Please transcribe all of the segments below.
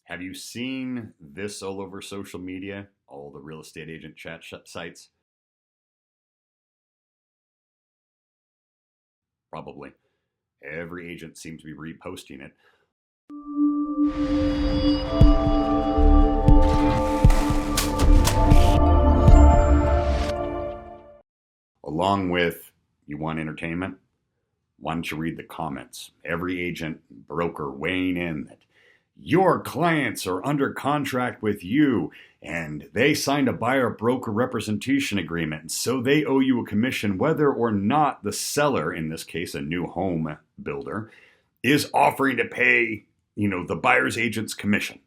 Have you seen this all over social media? All the real estate agent chat sites? Probably. Every agent seems to be reposting it. Along with, you want entertainment? Why don't you read the comments? Every agent, broker weighing in that your clients are under contract with you and they signed a buyer broker representation agreement. And so they owe you a commission whether or not the seller, in this case, a new home builder, is offering to pay, the buyer's agent's commission.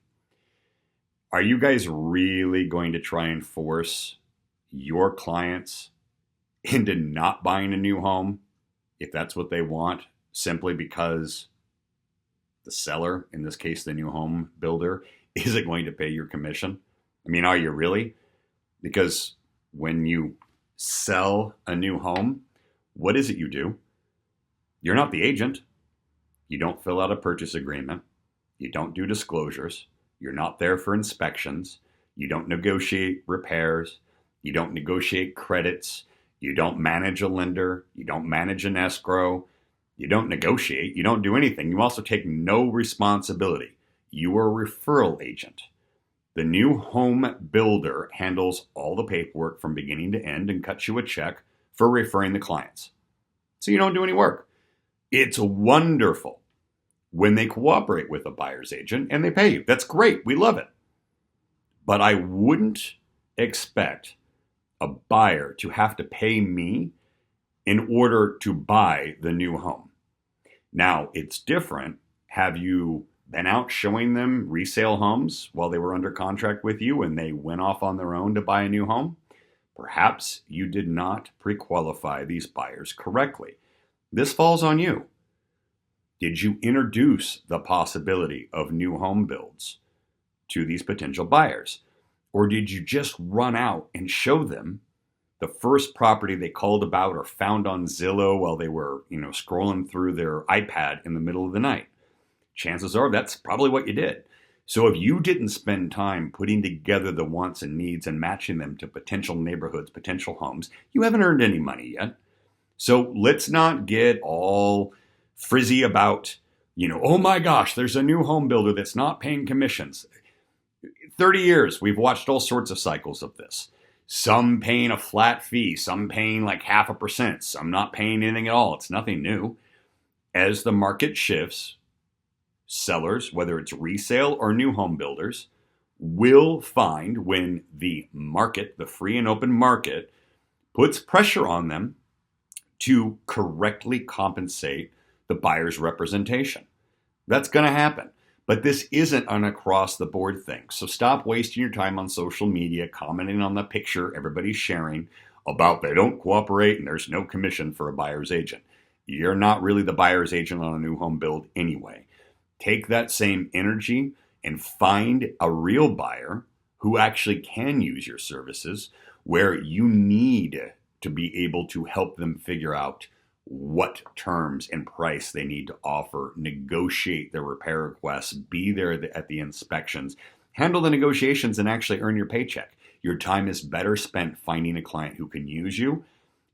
Are you guys really going to try and force your clients into not buying a new home if that's what they want, simply because the seller, in this case, the new home builder, isn't going to pay your commission? I mean, are you really? Because when you sell a new home, what is it you do? You're not the agent. You don't fill out a purchase agreement. You don't do disclosures. You're not there for inspections. You don't negotiate repairs. You don't negotiate credits. You don't manage a lender. You don't manage an escrow. You don't negotiate. You don't do anything. You also take no responsibility. You are a referral agent. The new home builder handles all the paperwork from beginning to end and cuts you a check for referring the clients. So you don't do any work. It's wonderful when they cooperate with a buyer's agent and they pay you. That's great. We love it. But I wouldn't expect a buyer to have to pay me in order to buy the new home. Now, it's different. Have you been out showing them resale homes while they were under contract with you and they went off on their own to buy a new home? Perhaps you did not pre-qualify these buyers correctly. This falls on you. Did you introduce the possibility of new home builds to these potential buyers? Or did you just run out and show them the first property they called about or found on Zillow while they were, scrolling through their iPad in the middle of the night? Chances are that's probably what you did. So if you didn't spend time putting together the wants and needs and matching them to potential neighborhoods, potential homes, you haven't earned any money yet. So let's not get all frizzy about, oh my gosh, there's a new home builder that's not paying commissions. 30 years, we've watched all sorts of cycles of this. Some paying a flat fee, some paying like 0.5%, some not paying anything at all. It's nothing new. As the market shifts, sellers, whether it's resale or new home builders, will find when the market, the free and open market, puts pressure on them to correctly compensate the buyer's representation. That's going to happen. But this isn't an across-the-board thing. So stop wasting your time on social media commenting on the picture everybody's sharing about they don't cooperate and there's no commission for a buyer's agent. You're not really the buyer's agent on a new home build anyway. Take that same energy and find a real buyer who actually can use your services, where you need to be able to help them figure out what terms and price they need to offer, negotiate their repair requests, be there at the inspections, handle the negotiations, and actually earn your paycheck. Your time is better spent finding a client who can use you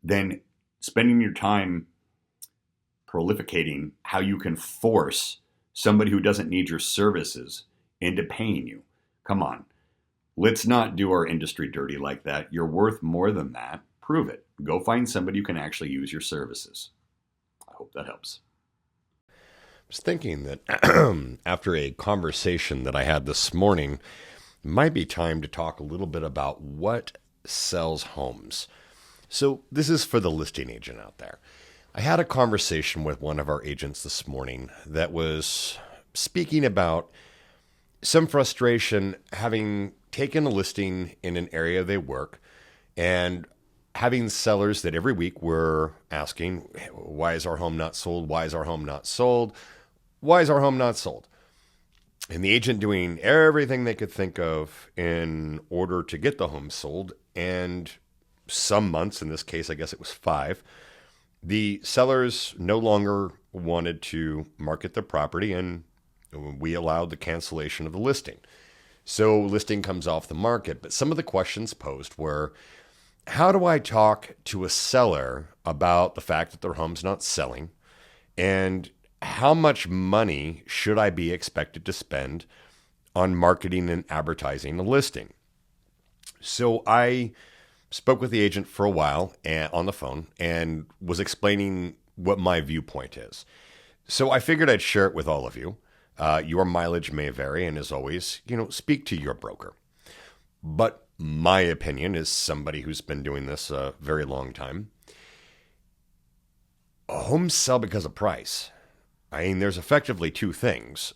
than spending your time prolificating how you can force somebody who doesn't need your services into paying you. Come on. Let's not do our industry dirty like that. You're worth more than that. Prove it. Go find somebody who can actually use your services. I hope that helps. I was thinking that after a conversation that I had this morning, it might be time to talk a little bit about what sells homes. So this is for the listing agent out there. I had a conversation with one of our agents this morning that was speaking about some frustration having taken a listing in an area they work and having sellers that every week were asking, why is our home not sold? Why is our home not sold? Why is our home not sold? And the agent doing everything they could think of in order to get the home sold. And some months, in this case, I guess it was 5, the sellers no longer wanted to market the property and We allowed the cancellation of the listing. So listing comes off the market. But some of the questions posed were, how do I talk to a seller about the fact that their home's not selling? And how much money should I be expected to spend on marketing and advertising a listing? So I spoke with the agent for a while on the phone and was explaining what my viewpoint is. So I figured I'd share it with all of you. Your mileage may vary, and as always, speak to your broker. But my opinion, is somebody who's been doing this a very long time, homes sell because of price. I mean, there's effectively two things.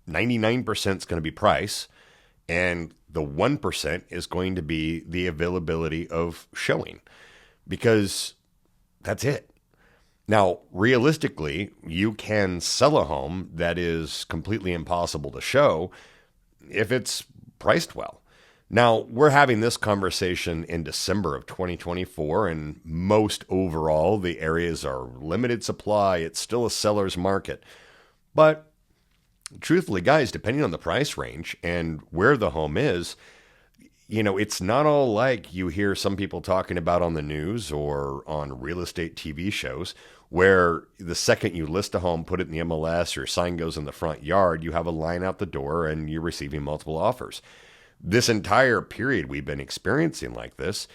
99% is going to be price, and the 1% is going to be the availability of showing, because that's it. Now, realistically, you can sell a home that is completely impossible to show if it's priced well. Now, we're having this conversation in December of 2024, and most overall, the areas are limited supply. It's still a seller's market. But truthfully, guys, depending on the price range and where the home is, it's not all like you hear some people talking about on the news or on real estate TV shows, where the second you list a home, put it in the MLS, or sign goes in the front yard, you have a line out the door and you're receiving multiple offers. This entire period we've been experiencing like this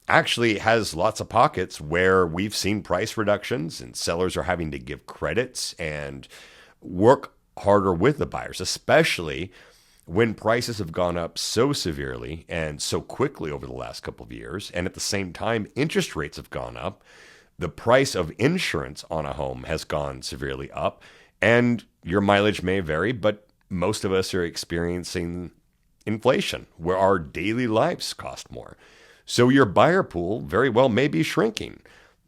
actually has lots of pockets where we've seen price reductions and sellers are having to give credits and work harder with the buyers, especially when prices have gone up so severely and so quickly over the last couple of years. And at the same time, interest rates have gone up. The price of insurance on a home has gone severely up, and your mileage may vary, but most of us are experiencing inflation where our daily lives cost more. So your buyer pool very well may be shrinking.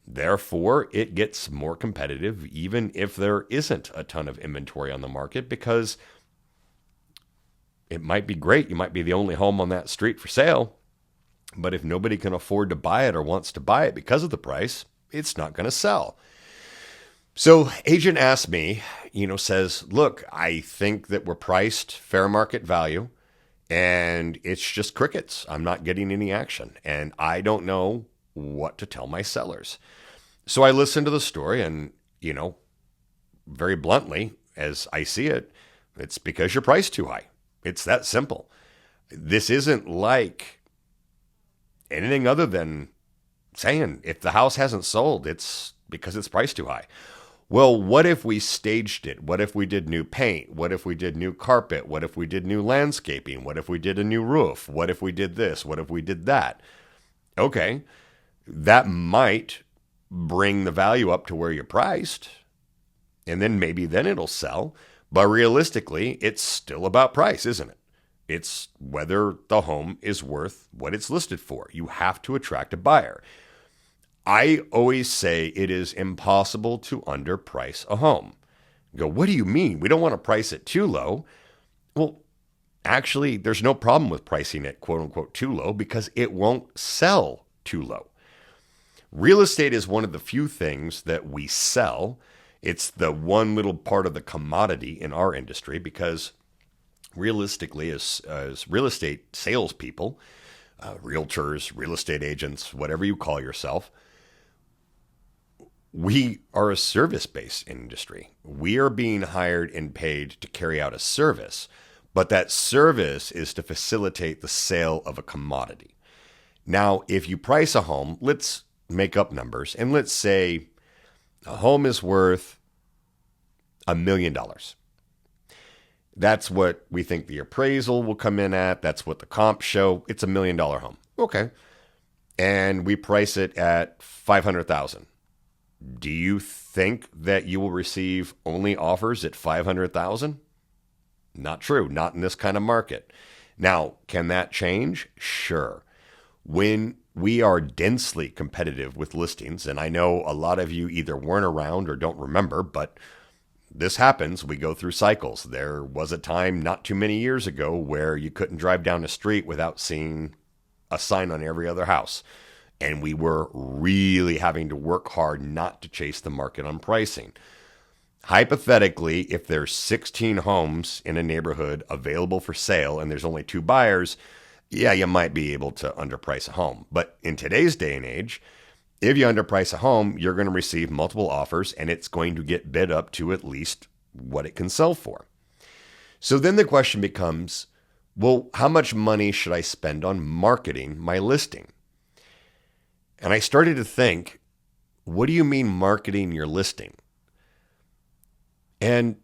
Therefore, it gets more competitive even if there isn't a ton of inventory on the market, because it might be great. You might be the only home on that street for sale, but if nobody can afford to buy it or wants to buy it because of the price, it's not going to sell. So agent asked me, says, look, I think that we're priced fair market value, and it's just crickets. I'm not getting any action, and I don't know what to tell my sellers. So I listened to the story, and, very bluntly, as I see it, it's because you're priced too high. It's that simple. This isn't like anything other than saying if the house hasn't sold, it's because it's priced too high. Well, what if we staged it? What if we did new paint? What if we did new carpet? What if we did new landscaping? What if we did a new roof? What if we did this? What if we did that? Okay, that might bring the value up to where you're priced, and then it'll sell. But realistically, it's still about price, isn't it? It's whether the home is worth what it's listed for. You have to attract a buyer. I always say it is impossible to underprice a home. You go, what do you mean? We don't want to price it too low. Well, actually, there's no problem with pricing it quote unquote too low, because it won't sell too low. Real estate is one of the few things that we sell. It's the one little part of the commodity in our industry, because realistically, as real estate salespeople, realtors, real estate agents, whatever you call yourself, we are a service-based industry. We are being hired and paid to carry out a service, but that service is to facilitate the sale of a commodity. Now, if you price a home, let's make up numbers, and let's say a home is worth $1 million. That's what we think the appraisal will come in at. That's what the comps show. It's $1 million home. Okay. And we price it at $500,000. Do you think that you will receive only offers at $500,000? Not true. Not in this kind of market. Now, can that change? Sure. When we are densely competitive with listings, and I know a lot of you either weren't around or don't remember, but this happens. We go through cycles. There was a time not too many years ago where you couldn't drive down the street without seeing a sign on every other house. And we were really having to work hard not to chase the market on pricing. Hypothetically, if there's 16 homes in a neighborhood available for sale and there's only two buyers, yeah, you might be able to underprice a home. But in today's day and age, if you underprice a home, you're going to receive multiple offers and it's going to get bid up to at least what it can sell for. So then the question becomes, well, how much money should I spend on marketing my listing? And I started to think, what do you mean marketing your listing? And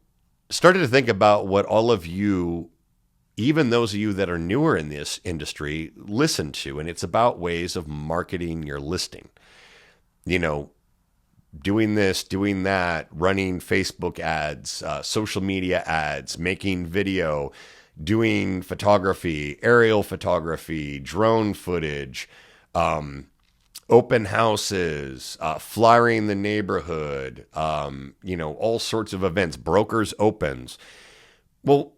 started to think about what all of you, even those of you that are newer in this industry, listen to. And it's about ways of marketing your listing. You know, doing this, doing that, running Facebook ads, social media ads, making video, doing photography, aerial photography, drone footage, open houses, flyering the neighborhood, all sorts of events, brokers opens. Well,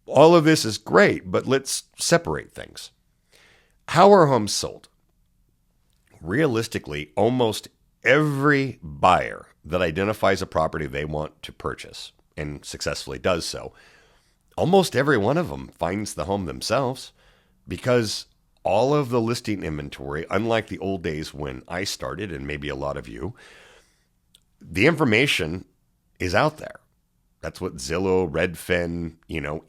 all of this is great, but let's separate things. How are homes sold? Realistically, almost every buyer that identifies a property they want to purchase and successfully does so, almost every one of them finds the home themselves, because all of the listing inventory, unlike the old days when I started, and maybe a lot of you, the information is out there. That's what Zillow, Redfin,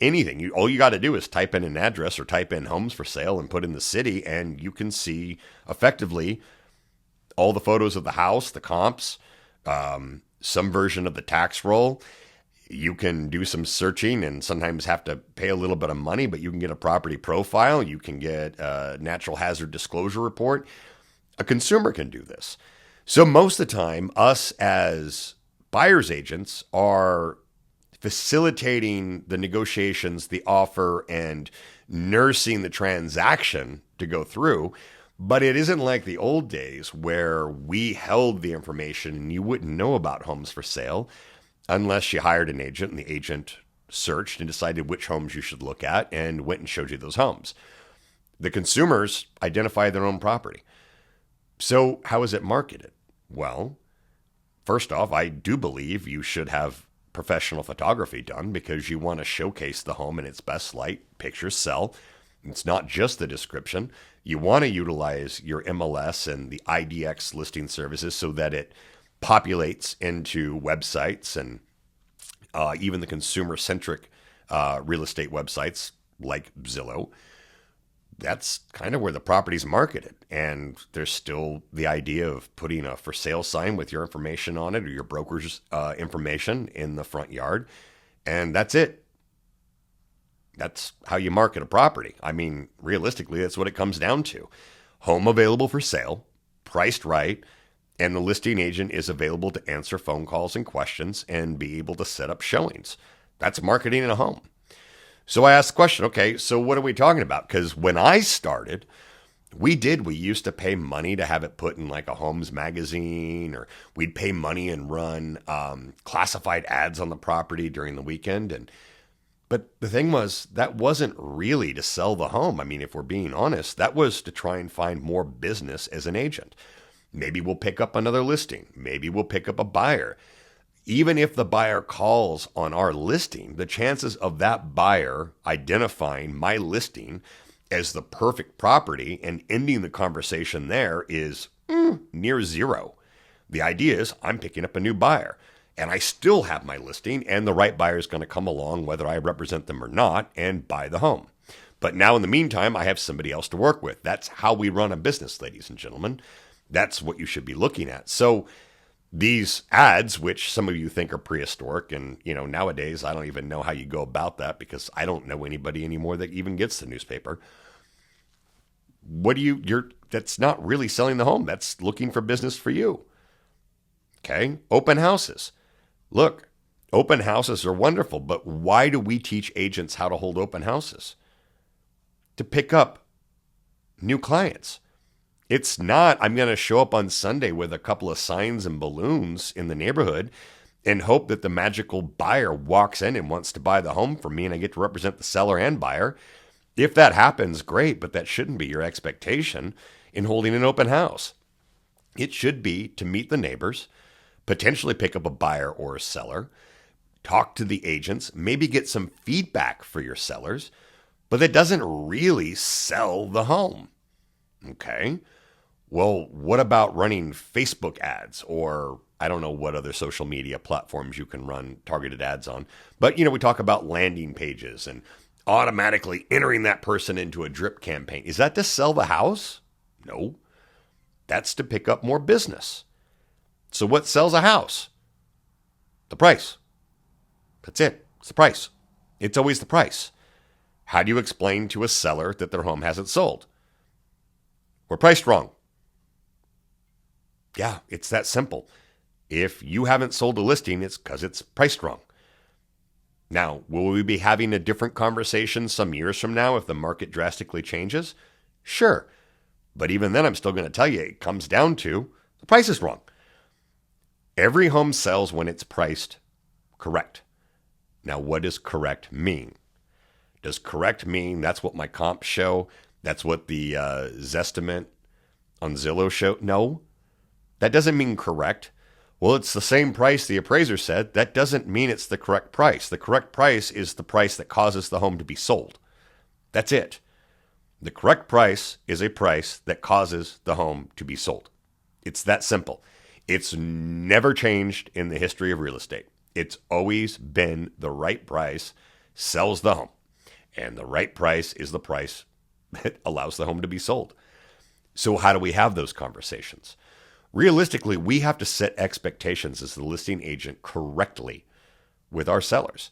anything. All you got to do is type in an address or type in homes for sale and put in the city, and you can see effectively all the photos of the house, the comps, some version of the tax roll. You can do some searching and sometimes have to pay a little bit of money, but you can get a property profile. You can get a natural hazard disclosure report. A consumer can do this. So most of the time, us as buyer's agents are facilitating the negotiations, the offer, and nursing the transaction to go through. But it isn't like the old days where we held the information and you wouldn't know about homes for sale unless you hired an agent and the agent searched and decided which homes you should look at and went and showed you those homes. The consumers identify their own property. So how is it marketed? Well, first off, I do believe you should have professional photography done because you want to showcase the home in its best light. Pictures sell. It's not just the description. You want to utilize your MLS and the IDX listing services so that it populates into websites and even the consumer-centric real estate websites like Zillow. That's kind of where the property's marketed. And there's still the idea of putting a for sale sign with your information on it or your broker's information in the front yard. And that's it. That's how you market a property. I mean, realistically, that's what it comes down to. Home available for sale, priced right, and the listing agent is available to answer phone calls and questions and be able to set up showings. That's marketing in a home. So I asked the question, okay, so what are we talking about? Because when I started, we used to pay money to have it put in like a homes magazine, or we'd pay money and run classified ads on the property during the weekend. But the thing was, that wasn't really to sell the home. I mean, if we're being honest, that was to try and find more business as an agent. Maybe we'll pick up another listing. Maybe we'll pick up a buyer. Even if the buyer calls on our listing, the chances of that buyer identifying my listing as the perfect property and ending the conversation there is near zero. The idea is I'm picking up a new buyer and I still have my listing, and the right buyer is going to come along whether I represent them or not and buy the home. But now in the meantime, I have somebody else to work with. That's how we run a business, ladies and gentlemen. That's what you should be looking at. So these ads, which some of you think are prehistoric, and nowadays I don't even know how you go about that because I don't know anybody anymore that even gets the newspaper. That's not really selling the home. That's looking for business for you. Okay. Open houses. Look, open houses are wonderful, but why do we teach agents how to hold open houses? To pick up new clients. It's not, I'm going to show up on Sunday with a couple of signs and balloons in the neighborhood and hope that the magical buyer walks in and wants to buy the home from me and I get to represent the seller and buyer. If that happens, great, but that shouldn't be your expectation in holding an open house. It should be to meet the neighbors, potentially pick up a buyer or a seller, talk to the agents, maybe get some feedback for your sellers, but that doesn't really sell the home. Okay. Well, what about running Facebook ads, or I don't know what other social media platforms you can run targeted ads on. But, we talk about landing pages and automatically entering that person into a drip campaign. Is that to sell the house? No. That's to pick up more business. So what sells a house? The price. That's it. It's the price. It's always the price. How do you explain to a seller that their home hasn't sold? We're priced wrong. Yeah, it's that simple. If you haven't sold a listing, it's because it's priced wrong. Now, will we be having a different conversation some years from now if the market drastically changes? Sure. But even then, I'm still going to tell you it comes down to the price is wrong. Every home sells when it's priced correct. Now, what does correct mean? Does correct mean that's what my comps show? That's what the Zestimate on Zillow show? No, that doesn't mean correct. Well, it's the same price the appraiser said. That doesn't mean it's the correct price. The correct price is the price that causes the home to be sold. That's it. The correct price is a price that causes the home to be sold. It's that simple. It's never changed in the history of real estate. It's always been the right price sells the home. And the right price is the price that allows the home to be sold. So how do we have those conversations? Realistically, we have to set expectations as the listing agent correctly with our sellers.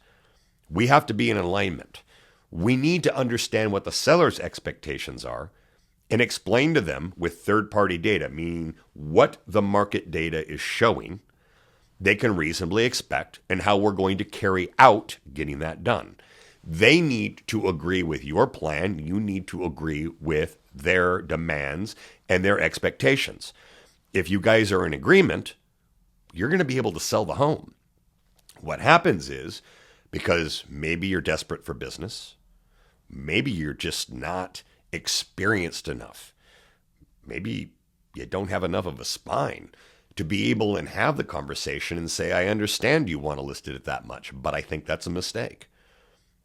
We have to be in alignment. We need to understand what the seller's expectations are and explain to them with third-party data, meaning what the market data is showing they can reasonably expect and how we're going to carry out getting that done. They need to agree with your plan. You need to agree with their demands and their expectations. If you guys are in agreement, you're going to be able to sell the home. What happens is, because maybe you're desperate for business, maybe you're just not experienced enough, maybe you don't have enough of a spine to be able and have the conversation and say, I understand you want to list it at that much, but I think that's a mistake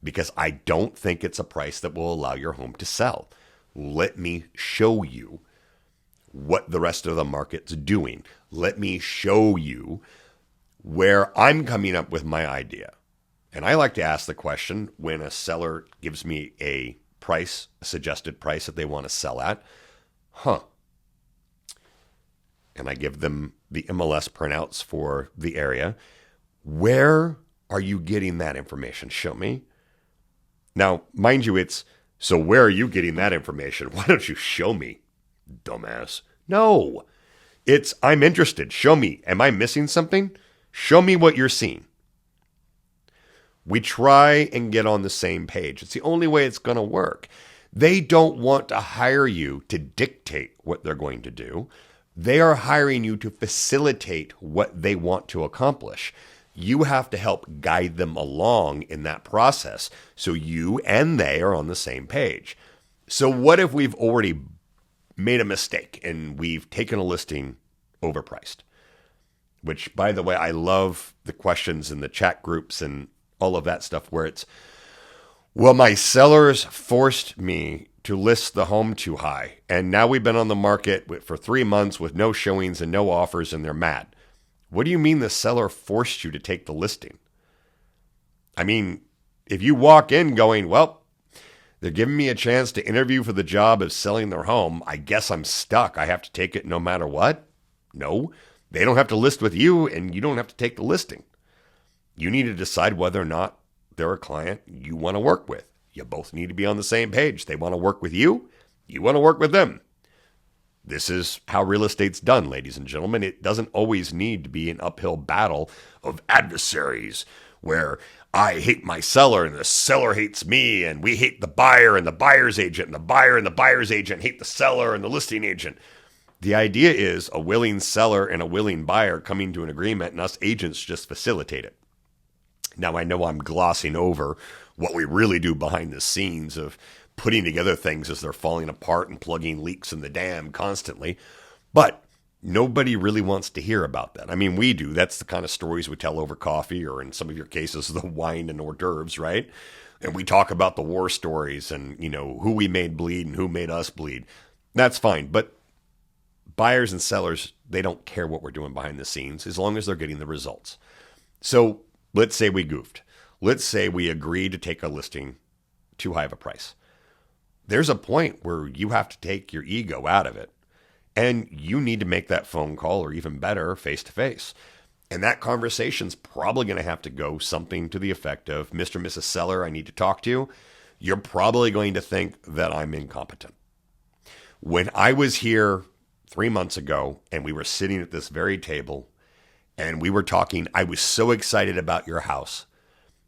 because I don't think it's a price that will allow your home to sell. Let me show you what the rest of the market's doing. Let me show you where I'm coming up with my idea. And I like to ask the question when a seller gives me a price, a suggested price that they want to sell at, and I give them the MLS printouts for the area. Where are you getting that information? Show me. Now, mind you, so where are you getting that information? Why don't you show me, dumbass? No, I'm interested. Show me. Am I missing something? Show me what you're seeing. We try and get on the same page. It's the only way it's going to work. They don't want to hire you to dictate what they're going to do. They are hiring you to facilitate what they want to accomplish. You have to help guide them along in that process so you and they are on the same page. So what if we've already made a mistake and we've taken a listing overpriced? Which, by the way, I love the questions in the chat groups and all of that stuff where it's, well, my sellers forced me to list the home too high. And now we've been on the market for 3 months with no showings and no offers and they're mad. What do you mean the seller forced you to take the listing? I mean, if you walk in going, well, they're giving me a chance to interview for the job of selling their home, I guess I'm stuck. I have to take it no matter what? No, they don't have to list with you and you don't have to take the listing. You need to decide whether or not they're a client you want to work with. You both need to be on the same page. They want to work with you. You want to work with them. This is how real estate's done, ladies and gentlemen. It doesn't always need to be an uphill battle of adversaries where I hate my seller and the seller hates me and we hate the buyer and the buyer's agent and the buyer and the buyer's agent hate the seller and the listing agent. The idea is a willing seller and a willing buyer coming to an agreement and us agents just facilitate it. Now, I know I'm glossing over what we really do behind the scenes of putting together things as they're falling apart and plugging leaks in the dam constantly. But Nobody really wants to hear about that. I mean, we do. That's the kind of stories we tell over coffee, or in some of your cases, the wine and hors d'oeuvres, right? And we talk about the war stories and, who we made bleed and who made us bleed. That's fine. But buyers and sellers, they don't care what we're doing behind the scenes as long as they're getting the results. So let's say we goofed. Let's say we agreed to take a listing too high of a price. There's a point where you have to take your ego out of it. And you need to make that phone call, or even better, face to face. And that conversation's probably going to have to go something to the effect of, Mr. and Mrs. Seller, I need to talk to you. You're probably going to think that I'm incompetent. When I was here 3 months ago and we were sitting at this very table and we were talking, I was so excited about your house.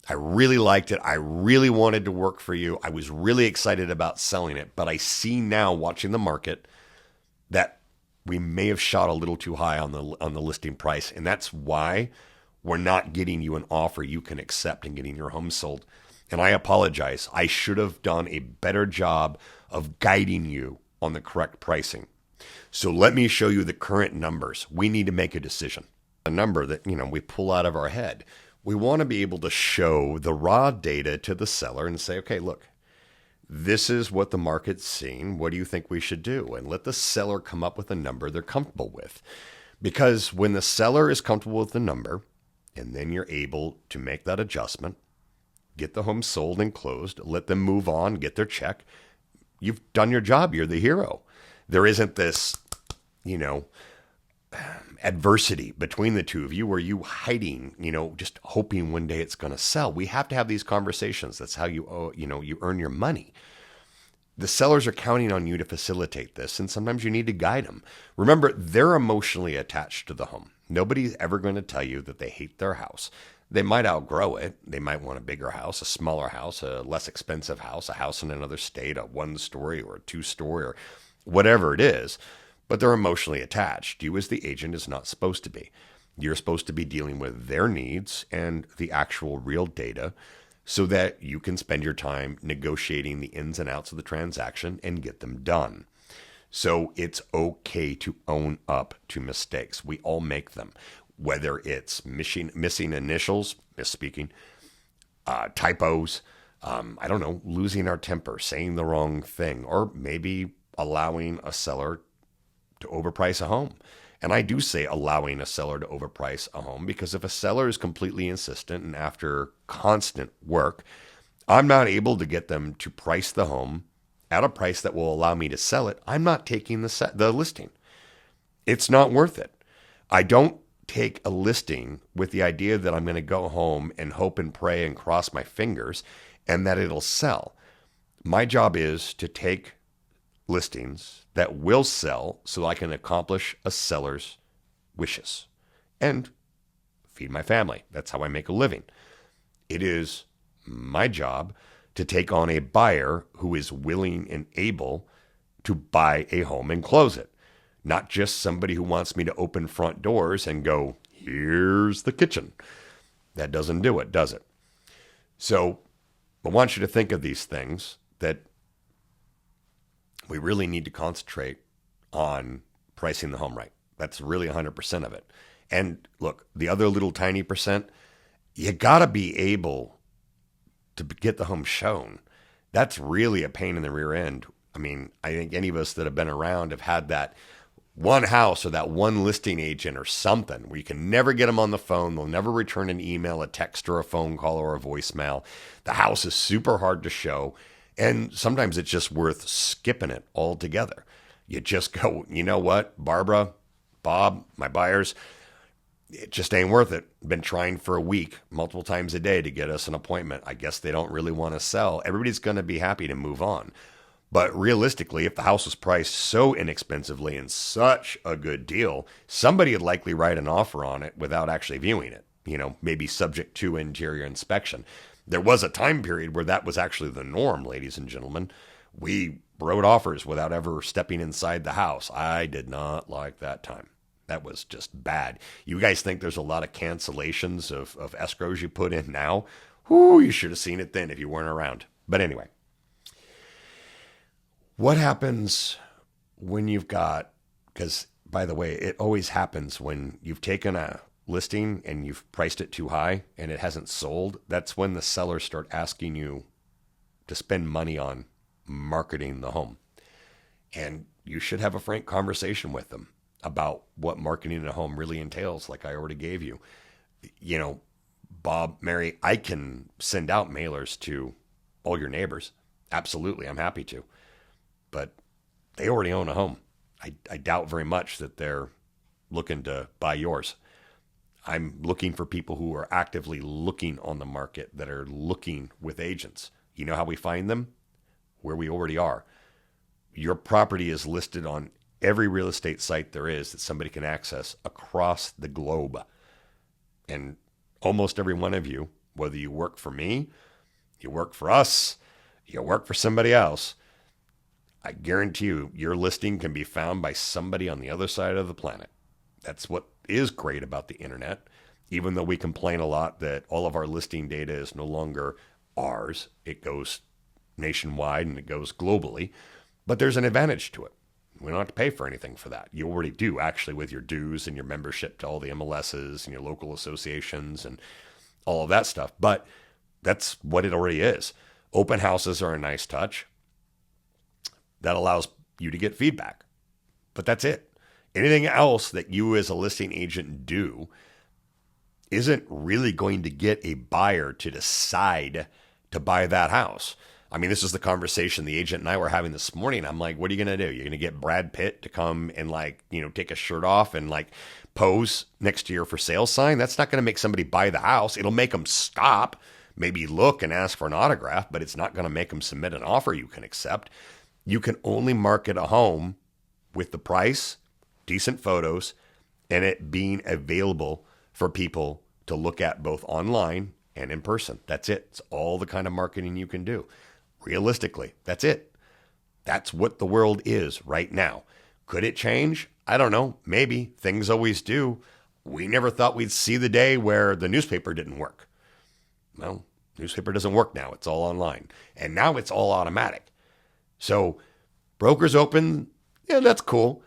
I really liked it. I really wanted to work for you. I was really excited about selling it. But I see now, watching the market, that we may have shot a little too high on the listing price. And that's why we're not getting you an offer you can accept and getting your home sold. And I apologize. I should have done a better job of guiding you on the correct pricing. So let me show you the current numbers. We need to make a decision. A number that, we pull out of our head. We want to be able to show the raw data to the seller and say, okay, look, this is what the market's seeing. What do you think we should do? And let the seller come up with a number they're comfortable with. Because when the seller is comfortable with the number, and then you're able to make that adjustment, get the home sold and closed, let them move on, get their check, you've done your job. You're the hero. There isn't this, adversity between the two of you, where you hiding, just hoping one day it's going to sell. We have to have these conversations. That's how you earn your money. The sellers are counting on you to facilitate this, and sometimes you need to guide them. Remember, they're emotionally attached to the home. Nobody's ever going to tell you that they hate their house. They might outgrow it. They might want a bigger house, a smaller house, a less expensive house, a house in another state, a 1-story or a 2-story, or whatever it is. But they're emotionally attached. You as the agent is not supposed to be. You're supposed to be dealing with their needs and the actual real data so that you can spend your time negotiating the ins and outs of the transaction and get them done. So it's okay to own up to mistakes. We all make them, whether it's missing initials, misspeaking, typos, losing our temper, saying the wrong thing, or maybe allowing a seller to overprice a home. And I do say allowing a seller to overprice a home, because if a seller is completely insistent and after constant work, I'm not able to get them to price the home at a price that will allow me to sell it, I'm not taking the listing. It's not worth it. I don't take a listing with the idea that I'm going to go home and hope and pray and cross my fingers and that it'll sell. My job is to take listings that will sell so I can accomplish a seller's wishes and feed my family. That's how I make a living. It is my job to take on a buyer who is willing and able to buy a home and close it. Not just somebody who wants me to open front doors and go, here's the kitchen. That doesn't do it, does it? So I want you to think of these things, that we really need to concentrate on pricing the home right. That's really 100% of it. And look, the other little tiny percent, you got to be able to get the home shown. That's really a pain in the rear end. I mean, I think any of us that have been around have had that one house or that one listing agent or something where you can never get them on the phone. They'll never return an email, a text, or a phone call, or a voicemail. The house is super hard to show. And sometimes it's just worth skipping it altogether. You just go, you know what, Barbara, Bob, my buyers, it just ain't worth it. Been trying for a week, multiple times a day to get us an appointment. I guess they don't really want to sell. Everybody's going to be happy to move on. But realistically, if the house was priced so inexpensively and such a good deal, somebody would likely write an offer on it without actually viewing it, maybe subject to interior inspection. There was a time period where that was actually the norm, ladies and gentlemen. We wrote offers without ever stepping inside the house. I did not like that time. That was just bad. You guys think there's a lot of cancellations of escrows you put in now? Whoo, you should have seen it then if you weren't around. But anyway, what happens when you've got, because by the way, it always happens when you've taken a listing and you've priced it too high and it hasn't sold. That's when the sellers start asking you to spend money on marketing the home. And you should have a frank conversation with them about what marketing a home really entails, like I already gave you. You know, Bob, Mary, I can send out mailers to all your neighbors. Absolutely, I'm happy to. But they already own a home. I doubt very much that they're looking to buy yours. I'm looking for people who are actively looking on the market, that are looking with agents. You know how we find them? Where we already are. Your property is listed on every real estate site there is that somebody can access across the globe. And almost every one of you, whether you work for me, you work for us, you work for somebody else, I guarantee you your listing can be found by somebody on the other side of the planet. That's what is great about the internet. Even though we complain a lot that all of our listing data is no longer ours, it goes nationwide and it goes globally. But there's an advantage to it. We don't have to pay for anything for that. You already do, actually, with your dues and your membership to all the MLSs and your local associations and all of that stuff. But that's what it already is. Open houses are a nice touch. That allows you to get feedback. But that's it. Anything else that you as a listing agent do isn't really going to get a buyer to decide to buy that house. I mean, this is the conversation the agent and I were having this morning. I'm like, what are you going to do? You're going to get Brad Pitt to come and take a shirt off and pose next to your for sale sign? That's not going to make somebody buy the house. It'll make them stop, maybe look and ask for an autograph, but it's not going to make them submit an offer you can accept. You can only market a home with the price, decent photos, and it being available for people to look at both online and in person. That's it. It's all the kind of marketing you can do. Realistically, that's it. That's what the world is right now. Could it change? I don't know. Maybe. Things always do. We never thought we'd see the day where the newspaper didn't work. Well, newspaper doesn't work now. It's all online. And now it's all automatic. So brokers open, yeah, that's cool.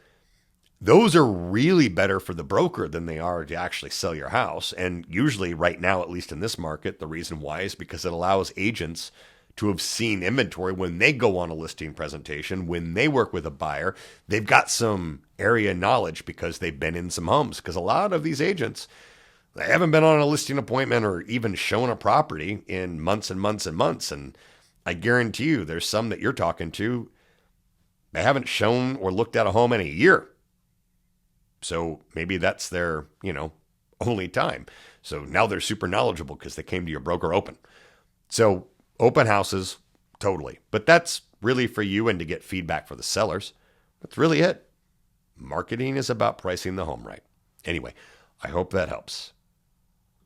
Those are really better for the broker than they are to actually sell your house. And usually right now, at least in this market, the reason why is because it allows agents to have seen inventory when they go on a listing presentation, when they work with a buyer. They've got some area knowledge because they've been in some homes. Because a lot of these agents, they haven't been on a listing appointment or even shown a property in months and months and months. And I guarantee you there's some that you're talking to, they haven't shown or looked at a home in a year. So maybe that's their, only time. So now they're super knowledgeable because they came to your broker open. So open houses, totally. But that's really for you and to get feedback for the sellers. That's really it. Marketing is about pricing the home right. Anyway, I hope that helps.